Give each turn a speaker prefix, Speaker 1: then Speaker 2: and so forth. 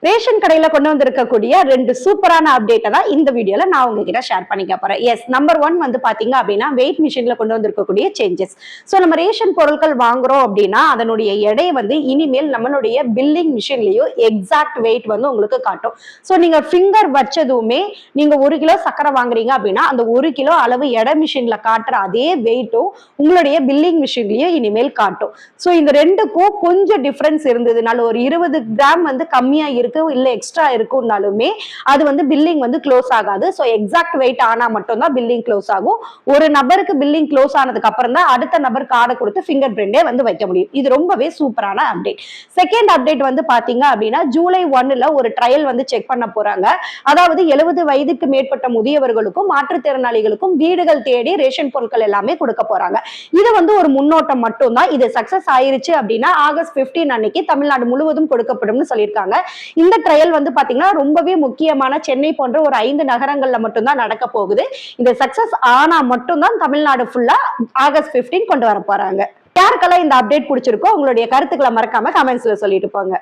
Speaker 1: Ration கடையில கொண்டு வந்திருக்கக்கூடிய 2 சூப்பரான அப்டேட்டை தான் இந்த வீடியோல நான் உங்ககிட்ட ஷேர் பண்ணிக்க போறேன். எஸ், நம்பர் 1 வந்து பாத்தீங்க அப்படின்னா வெயிட் மிஷின்ல கொண்டு வந்திருக்கக்கூடிய சேஞ்சஸ். ஸோ நம்ம ரேஷன் பொருட்கள் வாங்குறோம் அப்படின்னா அதனுடைய எடை வந்து இனிமேல் நம்மளுடைய பில்லிங் மிஷின்லயோ எக்ஸாக்ட் வெயிட் வந்து உங்களுக்கு காட்டும். ஸோ நீங்க ஃபிங்கர் வச்சதுமே நீங்க 1 கிலோ சக்கரை வாங்குறீங்க அப்படின்னா அந்த 1 கிலோ அளவு எடை மிஷின்ல காட்டுற அதே வெயிட்டும் உங்களுடைய பில்லிங் மிஷின்லயும் இனிமேல் காட்டும். ஸோ இந்த ரெண்டுக்கும் கொஞ்சம் டிஃபரன்ஸ் இருந்ததுனால ஒரு 20 கிராம் வந்து கம்மியா இருக்கு இல்ல எக்ஸ்ட்ரா இருக்கும்னாலுமே அது வந்து பில்லிங் வந்து க்ளோஸ் ஆகாது. சோ எக்ஸாக்ட் வெயிட் ஆனா மட்டும் தான் பில்லிங் க்ளோஸ் ஆகும். ஒரு நபருக்கு பில்லிங் க்ளோஸ் ஆனதுக்கு அப்புறம் தான் அடுத்த நபர் கார்டை கொடுத்து ஃபிங்கர் பிரிண்டே வந்து வைக்க முடியும். இது ரொம்பவே சூப்பரான அப்டேட். செகண்ட் அப்டேட் வந்து பாத்தீங்க அப்படின்னா ஜூலை 1ல ஒரு ட்ரையல் வந்து செக் பண்ண போறாங்க. அதாவது 70 வயதுக்கு மேற்பட்ட முதியவர்களுக்கும் மாற்றுத்திறனாளிகளுக்கும் வீடுகள் தேடி ரேஷன் பொருட்கள் எல்லாமே கொடுக்க போறாங்க. இது வந்து ஒரு முன்னோட்டம் மட்டும் தான். இது சக்சஸ் ஆயிருச்சு அப்படின்னா ஆகஸ்ட் 15 அன்னைக்கு தமிழ்நாடு முழுவதும் கொடுக்கப்படும் சொல்லியிருக்காங்க. இந்த ட்ரையல் வந்து பாத்தீங்கன்னா ரொம்பவே முக்கியமான சென்னை போன்ற ஒரு 5 நகரங்கள்ல மட்டும்தான் நடக்க போகுது. இந்த சக்சஸ் ஆனா மட்டும்தான் தமிழ்நாடு ஃபுல்லா ஆகஸ்ட் 15 கொண்டு வர போறாங்க. யாருக்கெல்லாம் இந்த அப்டேட் பிடிச்சிருக்கோ உங்களுடைய கருத்துக்களை மறக்காம கமெண்ட்ஸ்ல சொல்லிட்டு போங்க.